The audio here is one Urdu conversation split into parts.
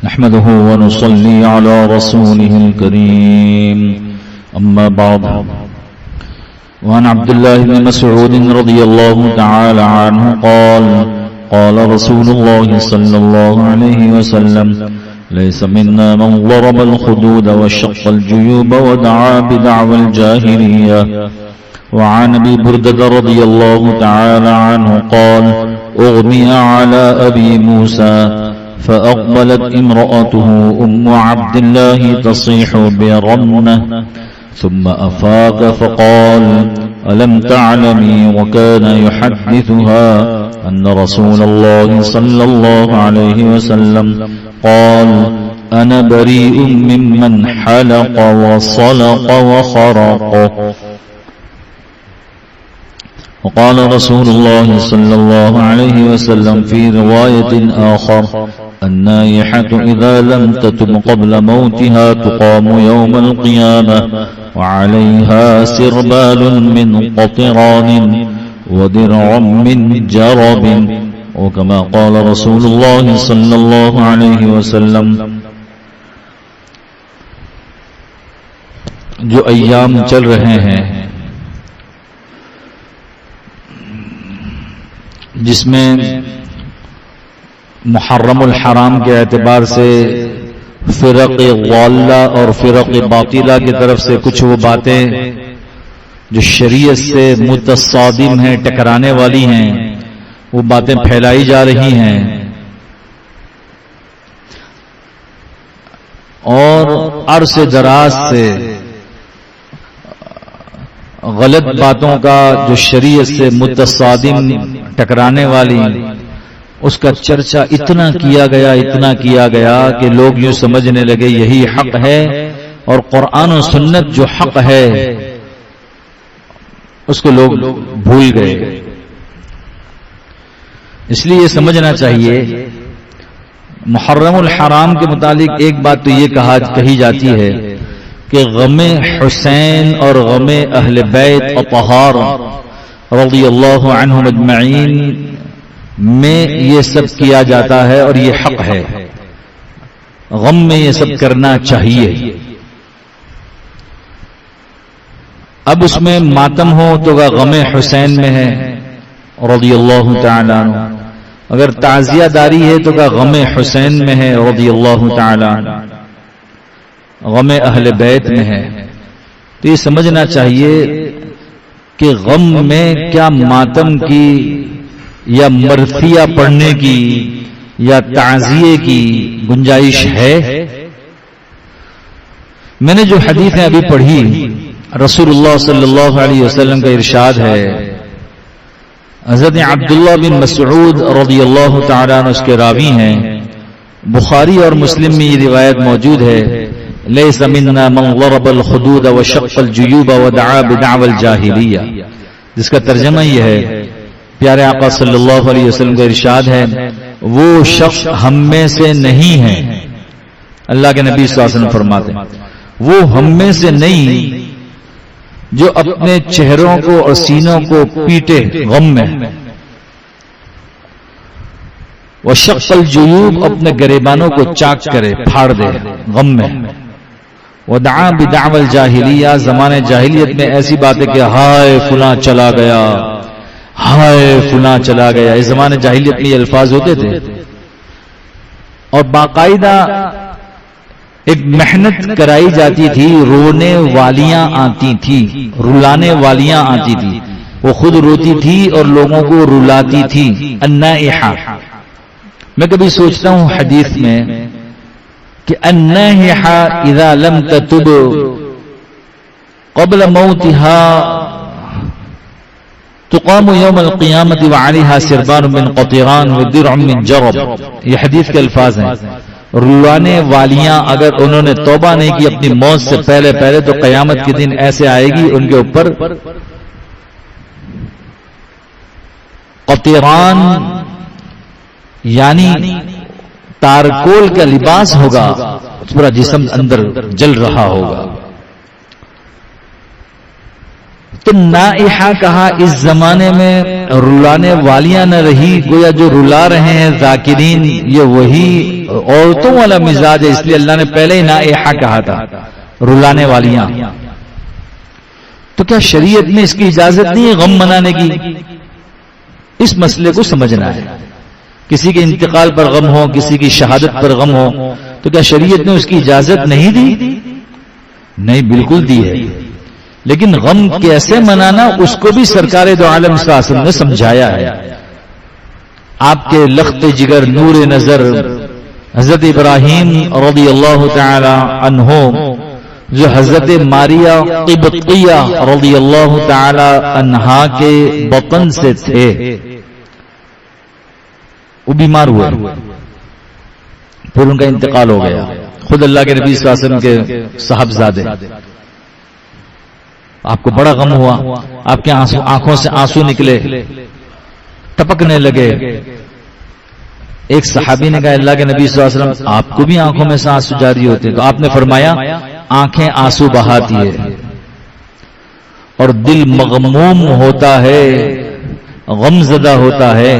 نحمده ونصلي على رسوله الكريم أما بعد وعن عبد الله بن مسعود رضي الله تعالى عنه قال قال رسول الله صلى الله عليه وسلم ليس منا من ضرب الخدود وشق الجيوب ودعا بدعوى الجاهلية. وعن أبي بردة رضي الله تعالى عنه قال أغمي على أبي موسى فأقبلت امرأته أم عبد الله تصيح برمة ثم أفاق فقال ألم تعلمي وكان يحدثها أن رسول الله صلى الله عليه وسلم قال أنا بريء ممن حلق وصلق وخرق. وقال رسول الله صلى الله عليه وسلم في رواية آخر النائحة إذا لم تتب قبل موتها تقام يوم القيامة وعليها سربال من قطران ودرع من جرب. وكما قال رسول الله صلى الله عليه وسلم. جو ایام چل رہے ہیں جس میں محرم الحرام کے اعتبار سے فرق ضالہ اور فرق باطلہ کی طرف سے کچھ وہ باتیں جو شریعت سے متصادم ہیں، ٹکرانے والی ہیں، وہ باتیں پھیلائی جا رہی ہیں، اور عرص دراز سے غلط باتوں کا جو شریعت سے متصادم ٹکرانے والی اس کا چرچا اتنا کیا گیا کہ لوگ یوں سمجھنے لگے یہی حق ہے، اور قرآن و سنت جو حق ہے اس کو لوگ بھول گئے. اس لیے یہ سمجھنا چاہیے محرم الحرام کے متعلق ایک بات تو یہ کہی جاتی ہے کہ غم حسین اور غم اہل بیت اطہار رضی اللہ عنہم اجمعین میں یہ سب کیا جاتا ہے اور یہ حق ہے، غم میں یہ سب کرنا چاہیے. اب اس میں ماتم ہو تو غم حسین میں ہے رضی اللہ تعالی عنہ، اگر تعزیہ داری ہے تو غم حسین میں ہے رضی اللہ تعالی عنہ، غم اہل بیت میں ہے. تو یہ سمجھنا چاہیے کہ غم میں کیا ماتم کی یا مرثیہ پڑھنے کی یا تعزیے کی گنجائش ہے؟ میں نے جو حدیثیں ابھی پڑھی، رسول اللہ صلی اللہ علیہ وسلم کا ارشاد ہے، حضرت عبداللہ بن مسعود رضی اللہ تعالیٰ عنہ اس کے راوی ہیں، بخاری اور مسلم میں یہ روایت موجود ہے، لیس منا من ضرب الخدود وشق الجیوب ودعا بدعوى الجاہلیہ، جس کا ترجمہ یہ ہے، پیارے آقا صلی اللہ علیہ وسلم کا ارشاد ہے وہ شخص ہم میں سے نہیں ہے. اللہ کے نبی صلی اللہ علیہ وسلم فرماتے ہیں وہ ہم میں سے نہیں جو اپنے چہروں کو اور سینوں کو پیٹے غم میں، وشق الجیوب اپنے گریبانوں کو چاک کرے، پھاڑ دے غم میں، ودعا بدعوى الجاہلیہ زمانے جاہلیت میں ایسی باتیں کہ ہائے فلاں چلا گیا، ہائے فلاں چلا گیا، اس زمانے جاہلیت میں یہ الفاظ ہوتے تھے، اور باقاعدہ ایک محنت کرائی جاتی تھی، رونے والیاں آتی تھی، رلانے والیاں آتی تھی، وہ خود روتی تھی اور لوگوں کو رلاتی تھی. النائحہ، میں کبھی سوچتا ہوں حدیث میں کہ النائحہ اذا لم تتب قبل موتها تقام یوم القیامت وعلیہا سربان من قطران ودرع من جرب. یہ حدیث کے الفاظ ہیں. رلانے والیاں اگر انہوں نے توبہ نہیں کی اپنی موت سے پہلے تو قیامت کے دن ایسے آئے گی ان کے اوپر قطران یعنی تارکول کا لباس ہوگا، پورا جسم اندر جل رہا ہوگا. تو نائحہ کہا اس زمانے میں رلانے والیاں نہ رہی، گویا جو رلا رہے ہیں ذاکرین یہ وہی عورتوں والا مزاج ہے، اس لیے اللہ نے پہلے ہی نائحہ کہا تھا، رلانے والیاں۔ تو کیا شریعت میں اس کی اجازت نہیں ہے غم منانے کی؟ اس مسئلے کو سمجھنا ہے۔ کسی کے انتقال پر غم ہو، کسی کی شہادت پر غم ہو، تو کیا شریعت نے اس کی اجازت نہیں دی؟ نہیں، بالکل دی ہے، لیکن غم کیسے منانا اس کو بھی سرکار دو عالم صلی اللہ علیہ وسلم نے سمجھایا ہے۔ آپ کے لخت جگر نور نظر حضرت ابراہیم رضی اللہ تعالی عنہ جو حضرت ماریہ قبطیہ رضی اللہ تعالی عنہا کے بطن سے تھے، وہ بیمار ہوئے، پھر ان کا انتقال ہو گیا۔ خود اللہ کے نبی صلی اللہ علیہ وسلم کے صاحبزادے، آپ کو بڑا غم ہوا، آپ کے آنکھوں سے آنسو نکلے، ٹپکنے لگے۔ ایک صحابی نے کہا اللہ کے نبی صلی اللہ علیہ وسلم آپ کو بھی آنکھوں میں سے آنسو جاری ہوتے؟ تو آپ نے فرمایا آنکھیں آنسو بہاتی ہے اور دل مغموم ہوتا ہے، غم زدہ ہوتا ہے،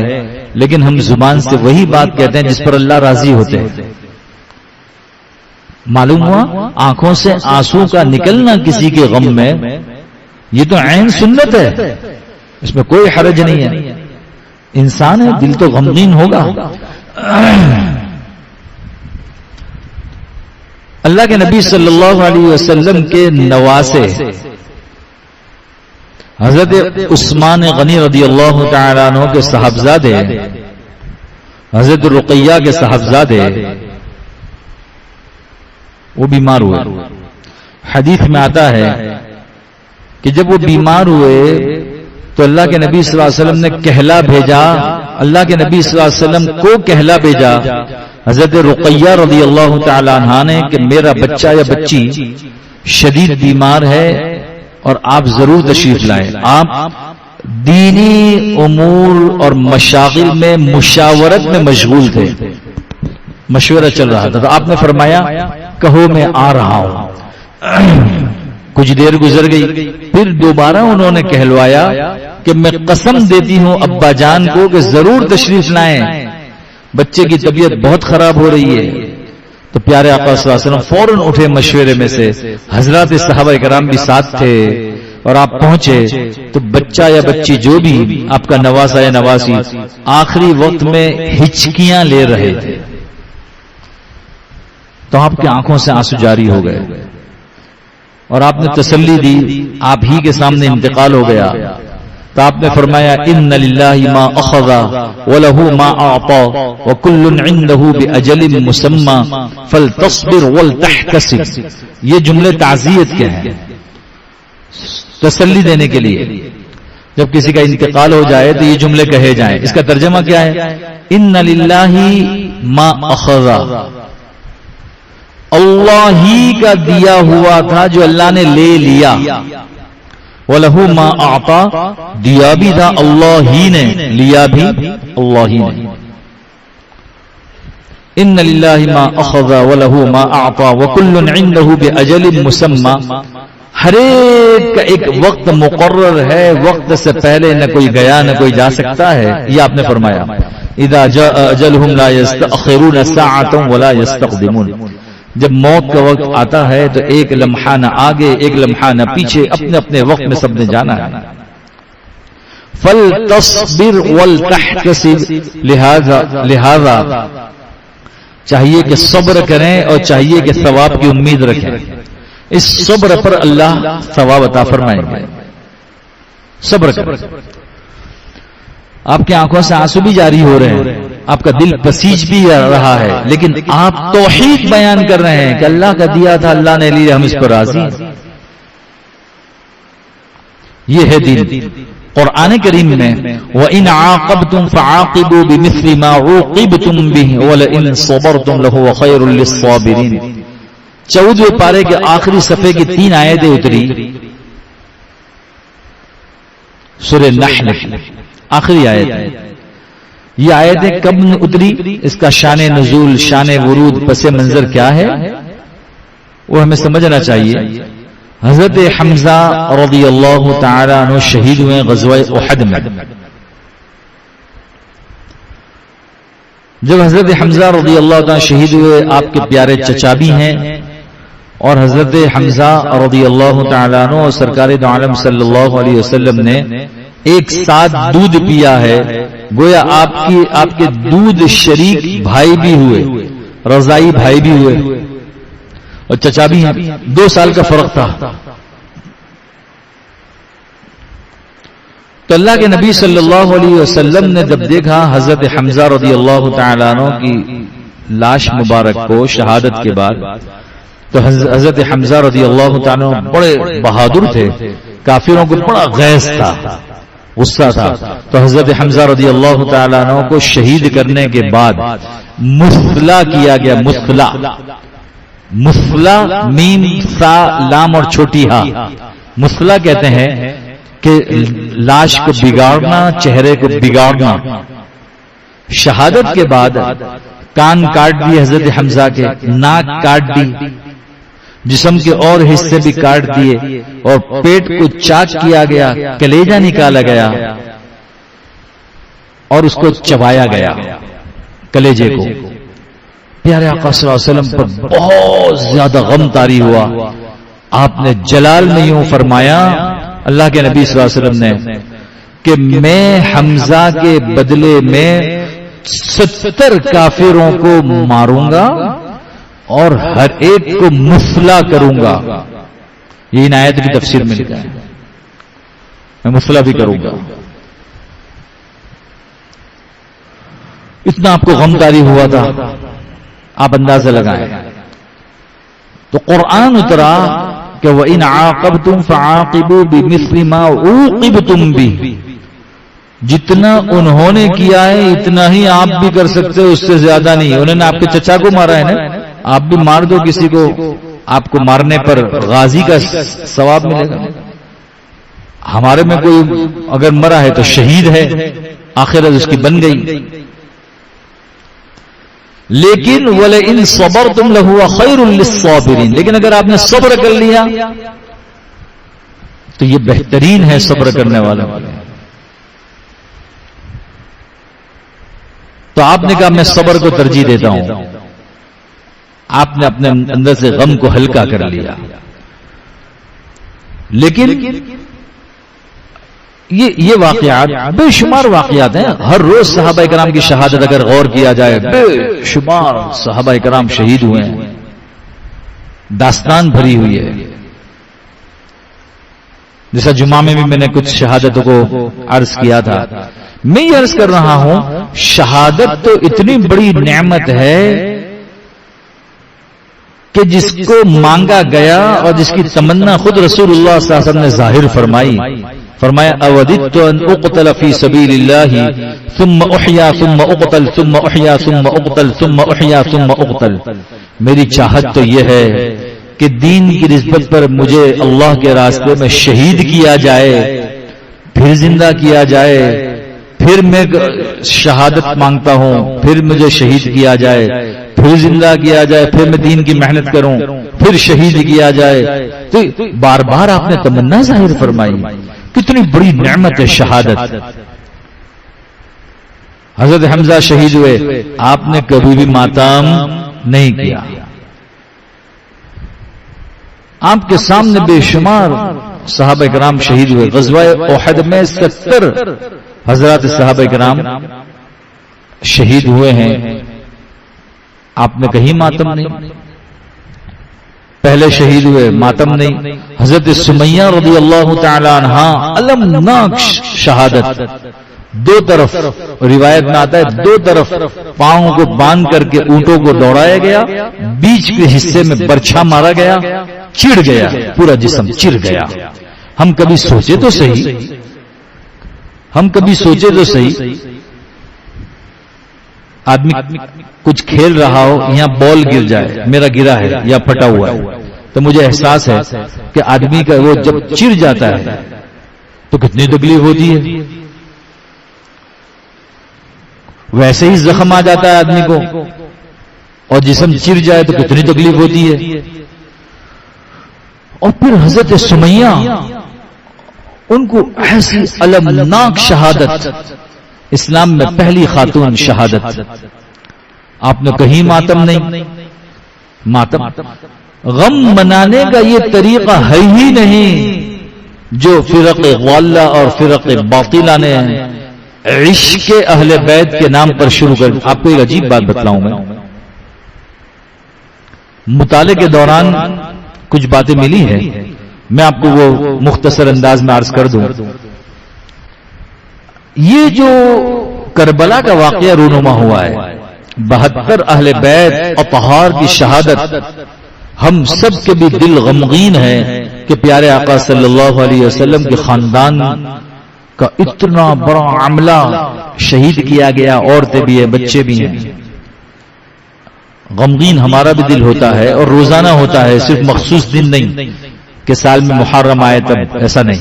لیکن ہم زبان سے وہی بات کہتے ہیں جس پر اللہ راضی ہوتے ہیں۔ معلوم ہوا آنکھوں سے آنسو کا نکلنا کسی کے غم میں یہ تو عین سنت ہے، اس میں کوئی حرج نہیں ہے۔ انسان ہے، دل تو غمگین ہوگا۔ اللہ کے نبی صلی اللہ علیہ وسلم کے نواسے حضرت عثمان غنی رضی اللہ تعالیٰ عنہ کے صاحبزادے، حضرت رقیہ کے صاحبزادے، وہ بیمار ہوئے۔ حدیث میں آتا ہے کہ جب وہ بیمار ہوئے تو اللہ کے نبی صلی اللہ علیہ وسلم نے کہلا بھیجا، اللہ کے نبی صلی اللہ علیہ وسلم کو کہلا بھیجا حضرت رقیہ رضی اللہ تعالی عنہا نے کہ میرا بچہ یا بچی شدید بیمار ہے اور آپ ضرور تشریف لائیں۔ آپ دینی امور اور مشاغل میں مشاورت میں مشغول تھے، مشورہ چل رہا تھا، تو آپ نے فرمایا کہو میں آ رہا ہوں۔ کچھ دیر گزر گئی، پھر دوبارہ انہوں نے کہلوایا کہ میں قسم دیتی ہوں ابا جان کو کہ ضرور تشریف لائیں، بچے کی طبیعت بہت خراب ہو رہی ہے۔ تو پیارے آقا صلی اللہ علیہ وسلم فوراً اٹھے مشورے میں سے، حضرات صحابہ کرام بھی ساتھ تھے، اور آپ پہنچے تو بچہ یا بچی جو بھی آپ کا نواسا یا نواسی آخری وقت میں ہچکیاں لے رہے تھے، تو آپ کی آنکھوں سے آنسو جاری ہو گئے اور آپ نے تسلی دی، آپ ہی کے سامنے انتقال ہو گیا۔ تو آپ نے فرمایا ان للہ ما اخذ وله ما اعطى وكل عنده باجل مسمى فلتصبر ولتحتسب۔ یہ جملے تعزیت کے ہیں، تسلی دینے کے لیے۔ جب کسی کا انتقال ہو جائے تو یہ جملے کہے جائیں۔ اس کا ترجمہ کیا ہے؟ ان للہ ما اخذ، اللہ ہی کا دیا ہوا تھا جو اللہ نے لے لیا، وَلَهُ مَا أَعْطَى، دیا بھی تھا اللہ ہی نے، لیا بھی اللہ ہی نے۔ ان للہ ما اخذ وَلَهُ مَا أَعْطَى وَكُلٌّ عِنْدَهُ بِأَجَلٍ مُّسَمًّى، ہر ایک کا ایک وقت مقرر ہے، وقت سے پہلے نہ کوئی گیا نہ کوئی جا سکتا ہے۔ یہ آپ نے فرمایا اذا جاء اجلهم لا يستأخرون ساعة ولا يستقدمون، جب موت کا وقت آتا ہے تو ایک لمحہ نہ آگے ایک لمحہ نہ پیچھے، اپنے اپنے وقت میں سب نے جانا ہے۔ فَلْتَصْبِرْ وَلْتَحْتَسِبْ، لہذا چاہیے کہ صبر کریں اور چاہیے کہ ثواب کی امید رکھیں۔ اس صبر پر اللہ ثواب عطا فرمائیں گے۔ صبر کریں، آپ کی آنکھوں سے آنسو بھی جاری ہو رہے ہیں، آپ کا دل پسیج بھی رہا ہے، لیکن آپ توحید بیان کر رہے ہیں کہ اللہ کا دیا تھا، اللہ نے لیا، ہم اس پر راضی ہیں۔ یہ ہے دین۔ قرآن کریم میں وَإِنْ عَاقَبْتُمْ فَعَاقِبُوا بِمِثْلِ مَا عُوقِبْتُمْ بِهِ وَلَئِنْ صَبَرْتُمْ لَهُوَ خَيْرٌ لِلصَّابِرِينَ۔ 14ویں پارے کے آخری صفحے کی 3 آیتیں اتری، سورہ نحل آخری آیت۔ یہ آیتیں کب اتری، اس کا شان نزول، شان ورود، پس منظر کیا ہے وہ ہمیں سمجھنا چاہیے۔ حضرت حمزہ رضی اللہ تعالی عنہ شہید ہوئے غزوہ احد میں. جب حضرت حمزہ رضی اللہ تعالی شہید ہوئے، آپ کے پیارے چچا بھی ہیں، اور حضرت حمزہ رضی اللہ تعالیٰ عنہ اور سرکار دو عالم صلی اللہ علیہ وسلم نے ایک ساتھ دودھ پیا ہے. گویا آپ کے دودھ شریک بھائی بھی ہوئے، رضائی بھائی بھی ہوئے اور چچا بھی ہیں. 2 سال کا فرق تھا. تو اللہ کے نبی صلی اللہ علیہ وسلم نے جب دیکھا حضرت حمزہ رضی اللہ تعالیٰ عنہ کی لاش مبارک کو شہادت کے بعد، تو حضرت حمزہ رضی اللہ تعالیٰ عنہ بڑے بہادر تھے، کافروں کو بڑا غیظ تھا، غصہ تھا. تو حضرت حمزہ رضی اللہ تعالیٰ عنہ کو شہید کرنے کے بعد مسلا کیا گیا. مسلا میم سا لام اور چھوٹی ہا، مسلا کہتے ہیں کہ لاش کو بگاڑنا، چہرے کو بگاڑنا. شہادت کے بعد کان کاٹ دیے حضرت حمزہ کے، ناک کاٹ دی، جسم کے اور حصے بھی کاٹ دیے، اور پیٹ کو چاک کیا گیا، کلیجہ نکالا گیا اور اس کو چبایا گیا کلیجے کو. پیارے آقا صلی اللہ علیہ وسلم پر بہت زیادہ غم طاری ہوا. آپ نے جلال میں یوں فرمایا، اللہ کے نبی صلی اللہ علیہ وسلم نے، کہ میں حمزہ کے بدلے میں 70 کافروں کو ماروں گا اور ہر ایک کو مسلا کروں گا. یہ ان آیت کی تفسیر میں لکھا ہے، میں مسلا بھی کروں گا. اتنا آپ کو غم طاری ہوا تھا، آپ اندازہ لگائیں. تو قرآن اترا کہ وَإِنْ عَاقَبْتُمْ فَعَاقِبُوا بِمِثْلِ مَا عُوقِبْتُمْ بِهِ. جتنا انہوں نے کیا ہے اتنا ہی آپ بھی کر سکتے ہو، اس سے زیادہ نہیں. انہوں نے آپ کے چچا کو مارا ہے نا، آپ بھی مار دو کسی کو، آپ کو مارنے پر غازی کا ثواب ملے گا. ہمارے میں کوئی اگر مرا ہے تو شہید ہے، آخرت اس کی بن گئی. لیکن وَلَئِن صَبَرْتُمْ لَهُوَ خَيْرٌ لِلصَّابِرِينَ. لیکن اگر آپ نے صبر کر لیا تو یہ بہترین ہے صبر کرنے والا. تو آپ نے کہا میں صبر کو ترجیح دیتا ہوں. آپ نے اپنے اندر سے غم کو ہلکا کر لیا. لیکن یہ واقعات بے شمار واقعات ہیں. ہر روز صحابہ کرام کی شہادت اگر غور کیا جائے، بے شمار صحابہ کرام شہید ہوئے ہیں، داستان بھری ہوئی ہے. جیسا جمعہ میں بھی میں نے کچھ شہادتوں کو عرض کیا تھا. میں یہ عرض کر رہا ہوں، شہادت تو اتنی بڑی نعمت ہے کہ جس کو مانگا گیا اور جس کی تمنا خود رسول اللہ صلی اللہ علیہ وسلم نے ظاہر فرمایا اوددت ان اقتل فی سبیل اللہ ثم احیا ثم اقتل ثم احیا ثم اقتل ثم احیا ثم اقتل. میری چاہت تو یہ ہے کہ دین کی نسبت پر مجھے اللہ کے راستے میں شہید کیا جائے، پھر زندہ کیا جائے، پھر میں شہادت مانگتا ہوں، پھر مجھے شہید کیا جائے، پھر زندہ کیا جائے، پھر میں دین کی محنت کروں، پھر شہید کیا جائے. تو بار بار آپ نے تمنا ظاہر فرمائی. کتنی بڑی نعمت ہے شہادت. حضرت حمزہ شہید ہوئے، آپ نے کبھی بھی ماتم نہیں کیا. آپ کے سامنے بے شمار صحابہ کرام شہید ہوئے. غزوہ احد میں 70 حضرات صحابہ کرام شہید ہوئے ہیں. آپ نے کہیں ماتم نہیں. پہلے شہید ہوئے، ماتم نہیں. حضرت سمیہ رضی اللہ تعالی عنہا المناک شہادت. 2 طرف روایت میں آتا ہے 2 طرف پاؤں کو باندھ کر کے اونٹوں کو دوڑایا گیا، بیچ کے حصے میں برچھا مارا گیا، چڑ گیا، پورا جسم چڑ گیا. ہم کبھی سوچے تو صحیح، آدمی کچھ کھیل رہا ہو، یہاں بال گر جائے، میرا گرا ہے یا پھٹا ہوا ہے، تو مجھے احساس ہے کہ آدمی کا وہ جب چڑ جاتا ہے تو کتنی تکلیف ہوتی ہے. ویسے ہی زخم آ جاتا ہے آدمی کو، اور جسم چڑ جائے تو کتنی تکلیف ہوتی ہے. اور پھر حضرت سمیہ، ان کو ایسی المناک شہادت، اسلام میں پہلی خاتون شہادت. آپ نے کہیں ماتم نہیں. ماتم غم منانے کا یہ طریقہ ہے ہی نہیں جو فرق غالہ اور فرق باطلہ نے عشق اہل بیت کے نام پر شروع کر. آپ کو ایک عجیب بات بتلاؤں میں. مطالعے کے دوران کچھ باتیں ملی ہیں، میں آپ کو وہ مختصر انداز میں عرض کر دوں. یہ جو کربلا کا واقعہ رونما ہوا ہے، 72 اہل بیت اطہار کی شہادت، ہم سب کے بھی دل غمگین ہے کہ پیارے آقا صلی اللہ علیہ وسلم کے خاندان کا اتنا بڑا عملہ شہید کیا گیا. عورتیں بھی ہیں، بچے بھی ہیں. غمگین ہمارا بھی دل ہوتا ہے، اور روزانہ ہوتا ہے، صرف مخصوص دن نہیں کہ سال میں محرم آئے تب، ایسا نہیں.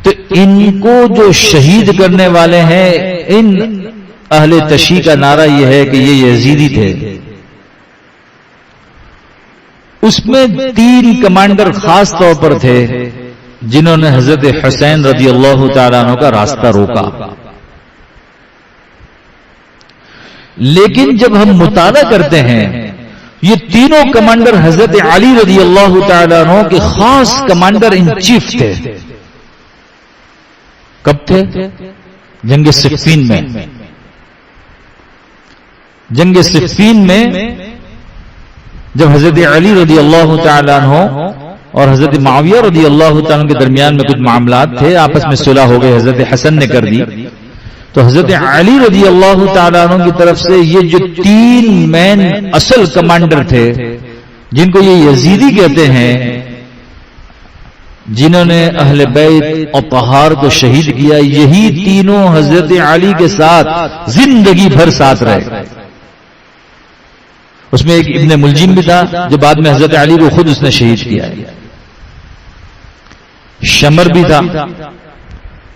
تو ان کو جو شہید کرنے والے ہیں، ان اہل تشیع کا نعرہ یہ ہے کہ یہ یزیدی تھے. اس میں 3 کمانڈر خاص طور پر تھے جنہوں نے حضرت حسین رضی اللہ تعالیٰ عنہ کا راستہ روکا. لیکن جب ہم مطالعہ کرتے ہیں، یہ تینوں کمانڈر حضرت علی رضی اللہ تعالیٰ عنہ کے خاص کمانڈر ان چیف تھے. کب تھے؟ جنگ صفین میں. جنگ صفین میں جب حضرت علی رضی اللہ تعالیٰ عنہ اور حضرت معاویہ رضی اللہ تعالیٰ عنہ کے درمیان میں کچھ معاملات تھے، آپس میں صلح ہو گئے، حضرت حسن نے کر دی. تو حضرت علی رضی اللہ تعالیٰ عنہ کی طرف سے یہ جو 3 مین اصل کمانڈر تھے، جن کو یہ یزیدی کہتے ہیں، جنہوں نے اہل بیت اطہار کو شہید کیا، یہی تینوں حضرت علی کے ساتھ زندگی بھر ساتھ رہے. اس میں ایک ابن ملجم بھی تھا جو بعد میں حضرت علی کو خود اس نے شہید کیا ہے. شمر بھی تھا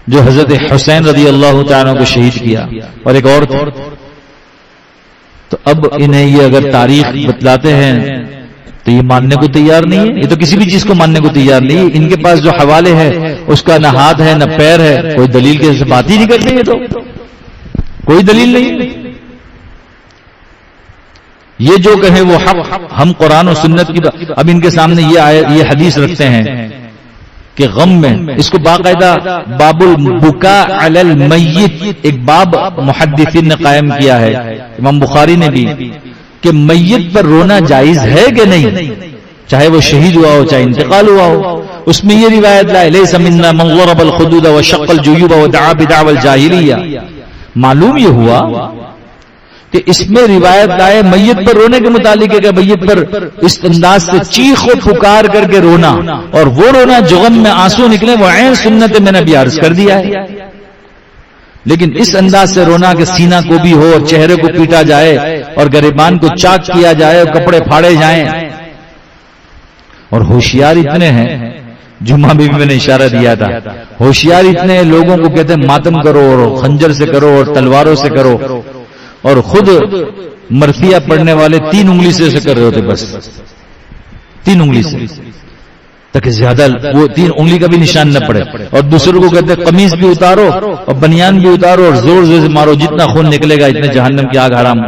جو حضرت حسین رضی اللہ تعالیٰ کو شہید کیا، اور ایک اور تھا. تو اب انہیں یہ اگر تاریخ بتلاتے ہیں تو یہ ماننے کو تیار نہیں ہے. یہ تو کسی بھی چیز کو ماننے کو تیار نہیں ہے. ان کے پاس جو حوالے ہے اس کا نہ ہاتھ ہے نہ پیر ہے، کوئی دلیل کے سے بات ہی نہیں کرتے. یہ تو کوئی دلیل نہیں. یہ جو کہیں وہ حق، ہم قرآن و سنت کی اب ان کے سامنے یہ حدیث رکھتے ہیں کہ غم میں، اس کو باقاعدہ باب البکاء علی المیت ایک باب محدثین نے قائم کیا ہے، امام بخاری نے بھی، کہ میت پر رونا جائز ہے کہ نہیں، چاہے وہ شہید ہوا ہو چاہے انتقال ہوا ہو. اس میں یہ روایت لائے لیس منا من ضرب الخدود وشق الجیوب ودعا بدعوى الجاہلیہ. معلوم یہ ہوا کہ اس میں روایت لائے میت پر رونے کے متعلق ہے کہ میت پر اس انداز سے چیخ و پکار کر کے رونا، اور وہ رونا جو غم میں آنسو نکلے وہ عین سنت میں نے بھی عرض کر دیا ہے. لیکن اس انداز سے رونا کہ سینہ کو بھی ہو اور چہرے کو پیٹا جائے اور گریبان کو چاک کیا جائے اور کپڑے پھاڑے جائیں. اور ہوشیار اتنے ہیں، جمعہ بھی میں نے اشارہ دیا تھا، ہوشیار اتنے لوگوں کو کہتے ہیں ماتم کرو اور خنجر سے کرو اور تلواروں سے کرو، اور خود مرثیہ پڑھنے والے 3 انگلی سے کر رہے ہوتے، بس 3 انگلی سے، تاکہ زیادہ وہ 3 انگلی کا بھی نشان نہ پڑے. اور دوسروں کو کہتے ہیں قمیض بھی اتارو اور بنیان بھی اتارو اور زور زور سے مارو، جتنا خون نکلے گا اتنے جہنم کی آگ حرام.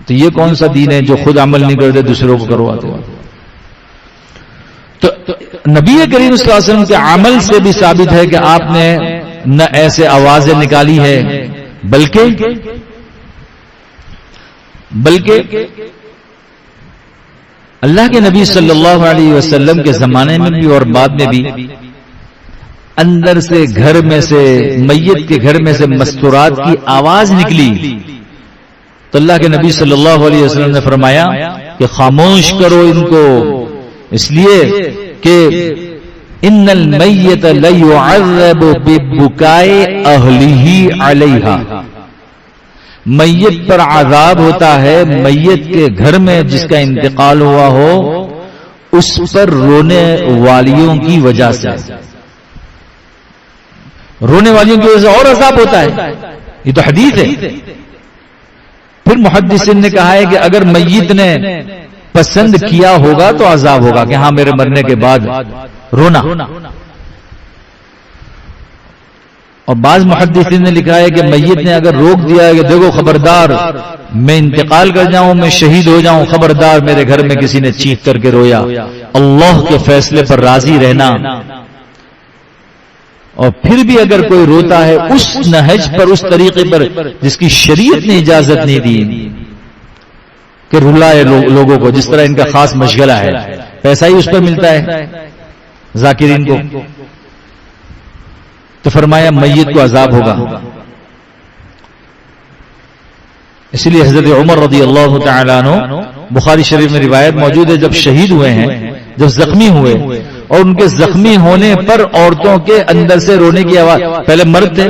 تو یہ کون سا دین ہے جو خود عمل نہیں کرتے دوسروں کو کرواتے ہو؟ تو نبی کریم صلی اللہ علیہ وسلم کے عمل سے بھی ثابت ہے کہ آپ نے نہ ایسے آوازیں نکالی ہے، بلکہ اللہ کے نبی صلی اللہ علیہ وسلم کے زمانے میں بھی اور بعد میں بھی اندر سے گھر میں سے، میت کے گھر میں سے مستورات کی آواز نکلی تو اللہ کے نبی صلی اللہ علیہ وسلم نے فرمایا کہ خاموش کرو ان کو، اس لیے کہ ان المیت لیعذب ببکاء اہلہ علیہا، میت پر عذاب ہوتا ہے میت کے گھر میں جس کا انتقال ہوا ہو اس پر رونے والیوں کی وجہ سے، رونے والیوں کی وجہ سے اور عذاب ہوتا ہے. یہ تو حدیث ہے. پھر محدثین نے کہا ہے کہ اگر میت نے پسند کیا ہوگا تو عذاب ہوگا کہ ہاں میرے مرنے کے بعد رونا. اور بعض محدثین نے لکھا ہے کہ میت نے اگر روک دیا ہے کہ دیکھو خبردار میں انتقال کر جاؤں، میں شہید ہو جاؤں، خبردار میرے گھر میں کسی نے چیخ کر کے رویا، اللہ کے فیصلے پر راضی رہنا. اور پھر بھی اگر کوئی روتا ہے اس نہج پر، اس طریقے پر جس کی شریعت نے اجازت نہیں دی کہ رلائے لوگوں کو، جس طرح ان کا خاص مشغلہ ہے، پیسہ ہی اس پر ملتا ہے ذاکرین کو، تو فرمایا میت کو عذاب ہوگا. اس لیے حضرت عمر رضی اللہ تعالیٰ عنہ، بخاری شریف میں روایت موجود ہے، جب شہید ہوئے ہیں، جب زخمی ہوئے اور ان کے زخمی ہونے پر عورتوں کے اندر سے رونے کی آواز، پہلے مرد تھے،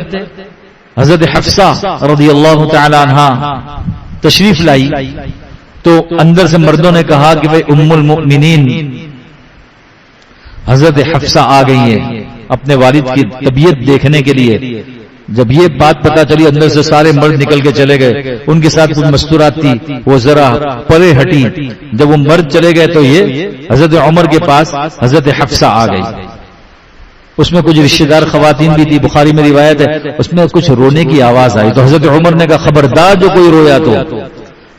حضرت حفصہ رضی اللہ تعالیٰ عنہ تشریف لائی تو اندر سے مردوں نے کہا کہ بھئی ام المؤمنین حضرت حفصہ آ گئی ہیں اپنے والد کی طبیعت دیکھنے کے لیے. جب یہ بات پتا چلی اندر سے سارے مرد نکل کے چلے گئے، ان کے ساتھ کچھ مستورات تھی وہ ذرا پرے ہٹی. جب وہ مرد چلے گئے تو یہ حضرت عمر کے پاس حضرت حفصہ آ گئی. اس میں کچھ رشتہ دار خواتین بھی تھی، بخاری میں روایت ہے، اس میں کچھ رونے کی آواز آئی تو حضرت عمر نے کہا خبردار جو کوئی رویا تو.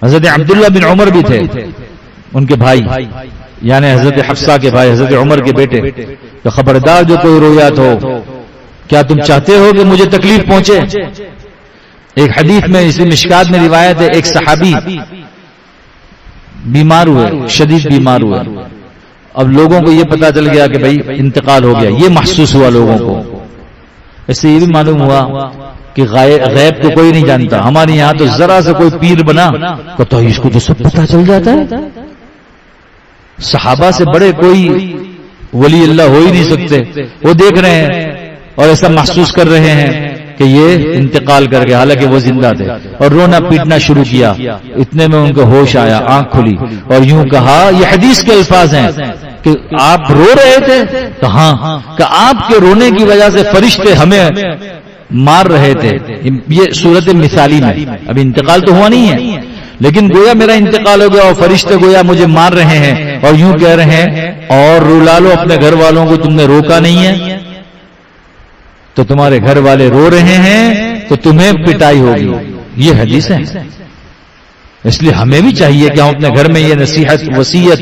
حضرت عبداللہ بن عمر بھی تھے، ان کے بھائی، یعنی حضرت حفصہ کے بھائی، حضرت عمر کے بیٹے، تو خبردار جو کوئی رویا تو کیا تم چاہتے ہو کہ مجھے تکلیف پہنچے؟ ایک حدیث میں اسی مشکات میں روایت ہے، ایک صحابی بیمار ہوئے، شدید بیمار ہوئے. اب لوگوں کو یہ پتا چل گیا کہ بھئی انتقال ہو گیا، یہ محسوس ہوا لوگوں کو. اس سے یہ بھی معلوم ہوا کہ غیب کو کوئی نہیں جانتا. ہمارے یہاں تو ذرا سے کوئی پیر بنا تو اس کو تو سب پتا چل جاتا ہے. صحابہ سے بڑے کوئی ولی اللہ ہو ہی نہیں سکتے. وہ دیکھ رہے ہیں اور ایسا محسوس کر رہے ہیں کہ یہ انتقال کر گیا، حالانکہ وہ زندہ تھے، اور رونا پیٹنا شروع کیا. اتنے میں ان کو ہوش آیا، آنکھ کھلی اور یوں کہا، یہ حدیث کے الفاظ ہیں کہ آپ رو رہے تھے؟ تو ہاں، کہ آپ کے رونے کی وجہ سے فرشتے ہمیں مار رہے تھے. یہ صورت مثالی میں، ابھی انتقال تو ہوا نہیں ہے، لیکن گویا میرا انتقال ہو گیا اور فرشتے گویا مجھے مار رہے ہیں اور یوں کہہ رہے ہیں اور رلا لو اپنے گھر والوں کو، تم نے روکا نہیں ہے تو تمہارے گھر والے رو رہے ہیں تو تمہیں پٹائی ہوگی. یہ حدیث ہے. اس لیے ہمیں بھی چاہیے کہ ہم اپنے گھر میں یہ نصیحت وصیت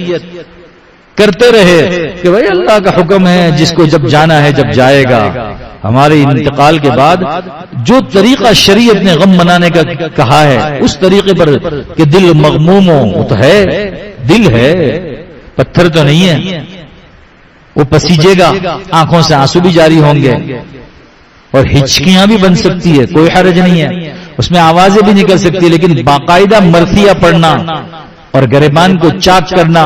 کرتے رہے کہ بھائی اللہ کا حکم ہے، جس کو جب جانا ہے جب جائے گا. ہمارے انتقال کے بعد جو طریقہ شریعت نے غم منانے کا کہا ہے اس طریقے پر کہ دل مغموم ہو، وہ تو ہے، دل ہے، پتھر تو نہیں ہے. وہ پسیجے گا، آنکھوں سے آنسو بھی جاری ہوں گے اور ہچکیاں بھی بن سکتی ہے، کوئی حرج نہیں ہے، اس میں آوازیں بھی نکل سکتی ہے، لیکن باقاعدہ مرثیہ پڑھنا اور گریبان کو چاک کرنا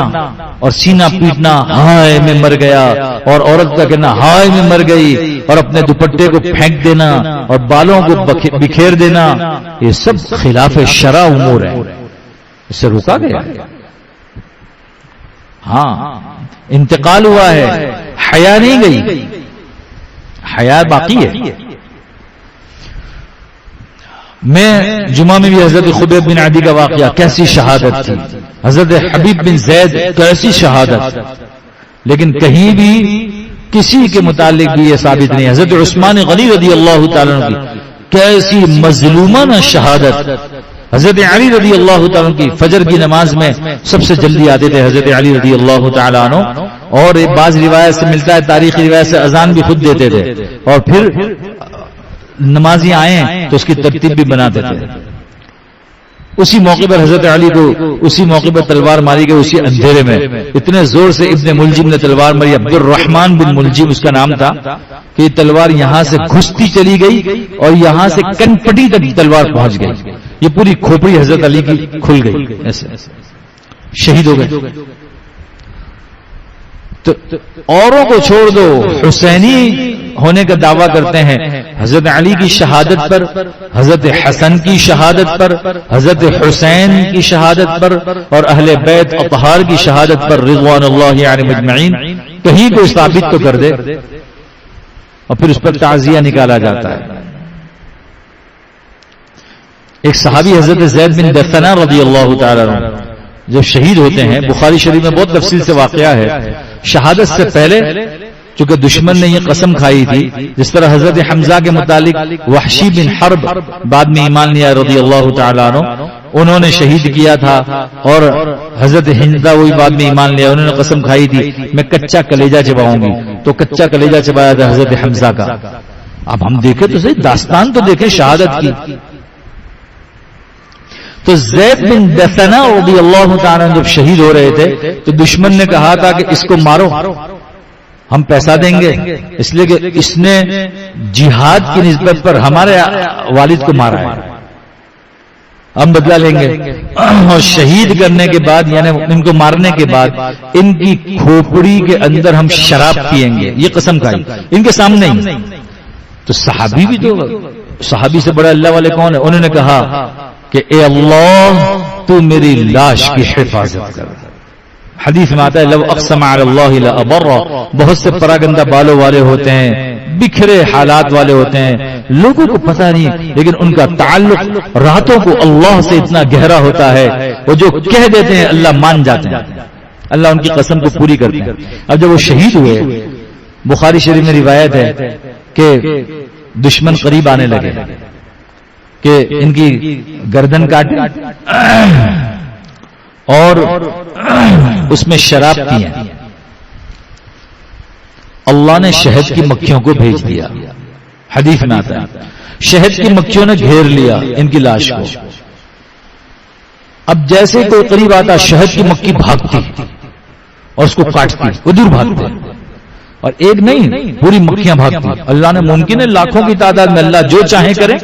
اور سینہ پیٹنا، ہائے میں مر گیا، اور عورت کا کہنا ہائے میں مر گئی، اور اپنے دوپٹے کو پھینک دینا اور بالوں کو بکھیر دینا، یہ سب خلاف شرع امور ہے. اس سے روکا گیا. ہاں انتقال ہوا ہے، حیا نہیں گئی، حیا باقی ہے. میں جمعہ میں بھی حضرت خبیب بن عدی کا واقعہ، کیسی شہادت تھی. حضرت حبیب بن زید، کیسی شہادت. لیکن کہیں بھی کسی کے متعلق بھی یہ ثابت نہیں. حضرت عثمان غنی رضی اللہ تعالیٰ عنہ کی کیسی مظلومانہ شہادت. حضرت علی رضی اللہ تعالیٰ کی فجر کی نماز میں سب سے جلدی آتے تھے حضرت علی رضی اللہ تعالیٰ عنہ، اور ایک بعض روایت سے ملتا ہے، تاریخی روایت سے اذان بھی خود دیتے تھے، اور پھر نمازی آئیں تو اس کی ترتیب بھی بناتے تھے. اسی موقع پر حضرت علی کو اسی موقع پر تلوار ماری گئی، اسی اندھیرے میں اتنے زور سے ابن ملجم نے تلوار ماری. عبد الرحمن بن ملجم اس کا نام تھا، کہ یہ تلوار یہاں سے گھستی چلی گئی اور یہاں سے کنپٹی تک تلوار پہنچ گئی. یہ پوری کھوپڑی حضرت علی کی کھل گئی، ایسے شہید ہو گئے. تو اوروں کو چھوڑ دو، حسینی ہونے کا دعویٰ کرتے ہیں. حضرت علی کی شہادت پر، حضرت حسن کی شہادت پر، حضرت حسین کی شہادت پر اور اہل بیت اطہار کی شہادت پر رضوان اللہ علیہم اجمعین کہیں کوئی ثابت تو کر دے اور پھر اس پر تعزیہ نکالا جاتا ہے. ایک صحابی حضرت زید بن دثنہ رضی اللہ تعالی عنہ جب شہید ہوتے ہیں، بخاری شریف میں بہت تفصیل سے واقعہ ہے، شہادت سے پہلے چونکہ دشمن نے یہ قسم کھائی تھی، جس طرح حضرت حمزہ کے متعلق وحشی بن حرب بعد میں ایمان لیا رضی اللہ تعالیٰ عنہ، انہوں نے شہید کیا تھا، اور حضرت حمزہ وہی بعد میں ایمان لیا، انہوں نے قسم کھائی تھی میں کچا کلیجہ چباؤں گی، تو کچا کلیجہ چبایا تھا حضرت حمزہ کا۔ اب ہم دیکھیں تو صحیح، داستان تو دیکھیں شہادت کی۔ تو زید بن دثنہ رضی اللہ تعالیٰ عنہ جب شہید ہو رہے تھے تو دشمن نے کہا تھا کہ اس کو مارو، ہم پیسہ دیں گے، اس لیے کہ اس نے جہاد کی نسبت پر ہمارے والد کو مارا ہے، ہم بدلہ لیں گے۔ اور شہید کرنے کے بعد یعنی ان کو مارنے کے بعد ان کی کھوپڑی کے اندر ہم شراب پئیں گے، یہ قسم کھائی ان کے سامنے ہی۔ تو صحابی بھی تو، صحابی سے بڑا اللہ والے کون ہے؟ انہوں نے کہا کہ اے اللہ تو میری لاش کی حفاظت کر۔ حدیث میں آتا ہے لو اقسم علی اللہ لابر، بہت سے پراگندہ بالوں والے ہوتے ہیں، بکھرے حالات والے ہوتے ہیں، لوگوں کو پتہ نہیں، لیکن ان کا تعلق راتوں کو اللہ سے اتنا گہرا ہوتا ہے، وہ جو کہہ دیتے ہیں اللہ مان جاتے ہیں، اللہ ان کی قسم کو پوری کرتے ہیں۔ اب جب وہ شہید ہوئے، بخاری شریف میں روایت ہے کہ دشمن قریب آنے لگے کہ ان کی گردن کاٹیں اور اس میں شراب پئیں۔ اللہ نے شہد کی مکھیوں کو بھیج دیا، حدیث میں آتا ہے شہد کی مکھیوں نے گھیر لیا ان کی لاش کو۔ اب جیسے کوئی قریب آتا شہد کی مکھی بھاگتی اور اس کو کاٹتی، وہ دور بھاگتے، اور ایک نہیں پوری مکھیاں بھاگتی۔ اللہ نے ممکن ہے لاکھوں کی تعداد میں اللہ جو چاہے کرے،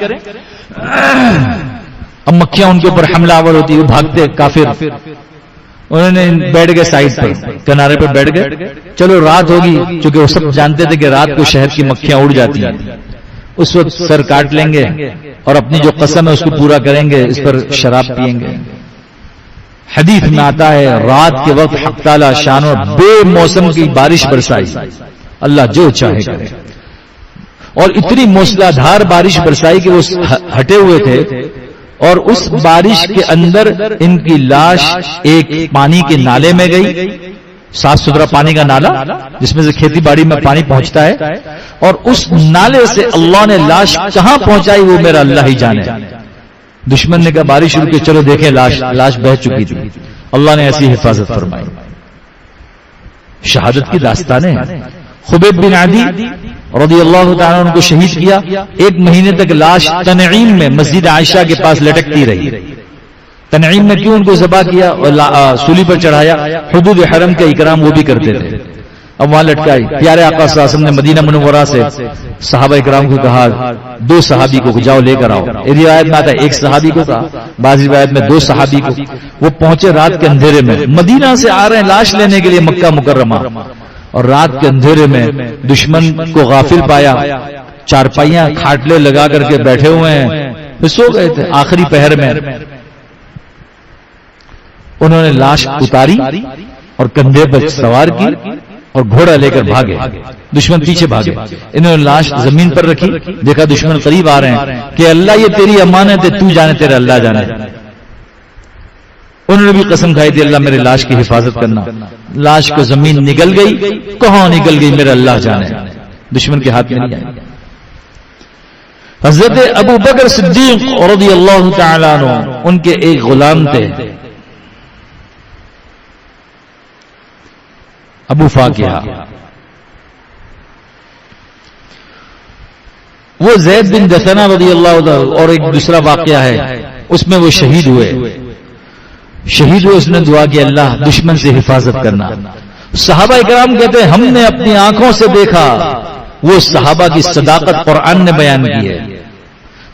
اب مکھیاں ان کے اوپر حملہ آور ہوتی، وہ بھاگتے کافر۔ انہوں نے بیٹھ گئے سائڈ پر، کنارے پر بیٹھ گئے، چلو رات ہوگی، چونکہ وہ سب جانتے تھے کہ رات کو شہد کی مکھیاں اڑ جاتی ہیں، اس وقت سر کاٹ لیں گے اور اپنی جو قسم ہے اس کو پورا کریں گے، اس پر شراب پئیں گے۔ حدیث میں آتا ہے رات کے وقت حق تعالی شان اور بے موسم کی بارش برسائی، اللہ جو چاہے کرے، اور اتنی موسلادھار بارش برسائی کہ وہ ہٹے ہوئے تھے، اور اس بارش کے اندر ان کی لاش ایک پانی کے نالے میں گئی، صاف ستھرا پانی کا نالا جس میں سے کھیتی باڑی میں پانی پہنچتا ہے، اور اس نالے سے اللہ نے لاش کہاں پہنچائی وہ میرا اللہ ہی جانے۔ دشمن نے کہا بارش شروع کی، چلو دیکھیں لاش بہہ چکی تھی، اللہ نے ایسی حفاظت فرمائی۔ شہادت کی داستانیں ہیں۔ خبیب بن عدی رضی اللہ تعالیٰ عنہ کو شہید کیا، 1 مہینے تک لاش تنعیم میں مسجد عائشہ کے پاس لٹکتی رہی۔ تنعیم میں کیوں ان کو ذبح کیا اور سولی پر چڑھایا؟ حدود حرم کا اکرام وہ بھی کرتے تھے، اب وہاں لٹکائی۔ پیارے آقا صلی اللہ علیہ وسلم نے مدینہ منورہ سے صحابہ اکرام کو کہا 2 صحابی کو جاؤ لے کر آؤ۔ روایت میں آتا ہے 1 صحابی کو کہا، بعض روایت میں 2 صحابی کو۔ وہ پہنچے رات کے اندھیرے میں، مدینہ سے آ رہے ہیں لاش لینے کے لیے مکہ مکرمہ، اور رات کے اندھیرے میں دشمن کو غافل پایا، چارپائیاں کھاٹلے لگا کر کے بیٹھے ہوئے ہیں، وہ سو گئے تھے۔ آخری پہر میں انہوں نے لاش اتاری اور کندھے پر سوار کی اور گھوڑا لے کر بھاگے، دشمن پیچھے بھاگے۔ انہوں نے لاش زمین پر رکھی، دیکھا دشمن قریب آ رہے ہیں کہ اللہ یہ تیری امانت ہے، تو جانے تیرا اللہ جانے۔ انہوں نے بھی قسم کھائی تھی اللہ میرے لاش کی حفاظت کرنا۔ لاش کو زمین نگل گئی، کہاں نگل گئی میرا اللہ جانے، دشمن کے ہاتھ میں نہیں آئی۔ حضرت ابو بکر صدیق رضی اللہ تعالی عنہ، ان کے ایک غلام تھے ابو فاقیہ، وہ زید بن دثنہ رضی اللہ عنہ، اور ایک دوسرا واقعہ ہے اس میں وہ شہید ہوئے۔ اس نے دعا کی اللہ دشمن سے حفاظت کرنا۔ صحابہ اکرام کہتے ہیں ہم نے اپنی آنکھوں سے دیکھا، وہ صحابہ کی صداقت قرآن نے بیان کی ہے۔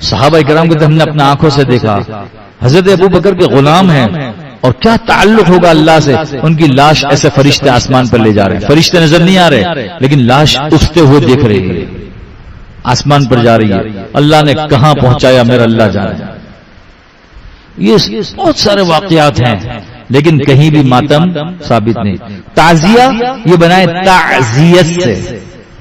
صحابہ اکرام کہتے ہیں ہم نے اپنی آنکھوں سے دیکھا، حضرت ابو بکر کے غلام ہیں، اور کیا تعلق ہوگا اللہ سے، ان کی لاش ایسے فرشتے آسمان پر لے جا رہے ہیں، فرشتے نظر نہیں آ رہے لیکن لاش اٹھتے ہوئے دیکھ رہی ہے، آسمان پر جا رہی ہے، اللہ نے کہاں پہنچایا میرا اللہ جانے۔ یہ بہت سارے واقعات ہیں لیکن کہیں بھی ماتم ثابت نہیں۔ تعزیہ یہ بنائے تعزیت سے،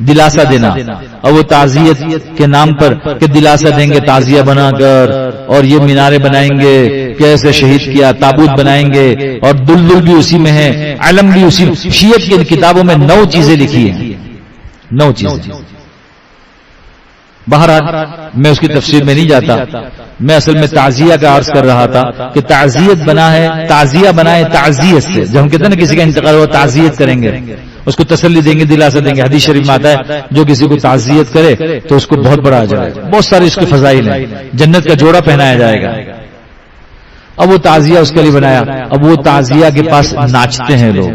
دلاسا دینا، اور وہ تعزیت کے نام پر کہ دلاسا دیں گے تعزیہ بنا کر اور یہ میناریں بنائیں گے، کیسے شہید کیا، تابوت بنائیں گے، اور دلدل بھی اسی میں ہے، علم بھی اسی میں. شیعت کی کتابوں میں 9 چیزیں لکھی ہیں، 9 چیزیں. بہرحال میں اس کی تفسیر میں نہیں جاتا. میں اصل میں تعزیہ کا عرض کر رہا تھا کہ تعزیت بنا ہے، تعزیہ بنا ہے تعزیت سے. جب ہم کہتے ہیں نا کسی کا انتقال ہو تعزیت کریں گے، اس کو تسلی دیں گے، دلاسا دیں گے. حدیث شریف میں آتا ہے جو کسی کو تعزیت کرے تو اس کو بہت بڑا اجر ہے. بہت سارے اس کے فضائل ہیں، جنت کا جوڑا پہنایا جائے گا. اب وہ تعزیہ اس کے لیے بنایا. اب وہ تعزیہ کے پاس ناچتے ہیں لوگ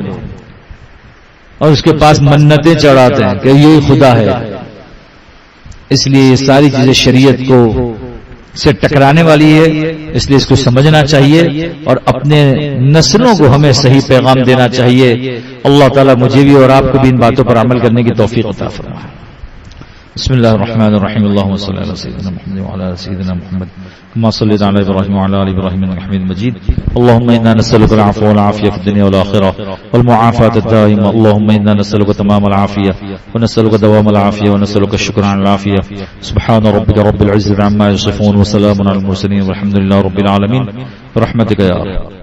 اور اس کے پاس منتیں چڑھاتے ہیں کہ یہ خدا ہے. اس لیے یہ ساری چیزیں شریعت کو سے ٹکرانے والی ہے، اس لیے اس کو سمجھنا چاہیے اور اپنے نسلوں کو ہمیں صحیح پیغام دینا چاہیے. اللہ تعالیٰ مجھے بھی اور آپ کو بھی ان باتوں پر عمل کرنے کی توفیق عطا فرمائے. بسم اللہ الرحمن الرحیم. اللهم صل علی سیدنا محمد وعلى آل سیدنا محمد كما صليت على ابراہیم وعلى آل ابراہیم انك حميد مجيد. اللهم انا نسألك العفو والعافية في الدنيا والآخرة والمعافاة الدائمة. اللهم انا نسألك تمام العافية ونسألك دوام العافية ونسألك الشكر على العافية. سبحان ربك رب العزة عما يصفون وسلام على المرسلين والحمد لله رب العالمين برحمتك يا رب.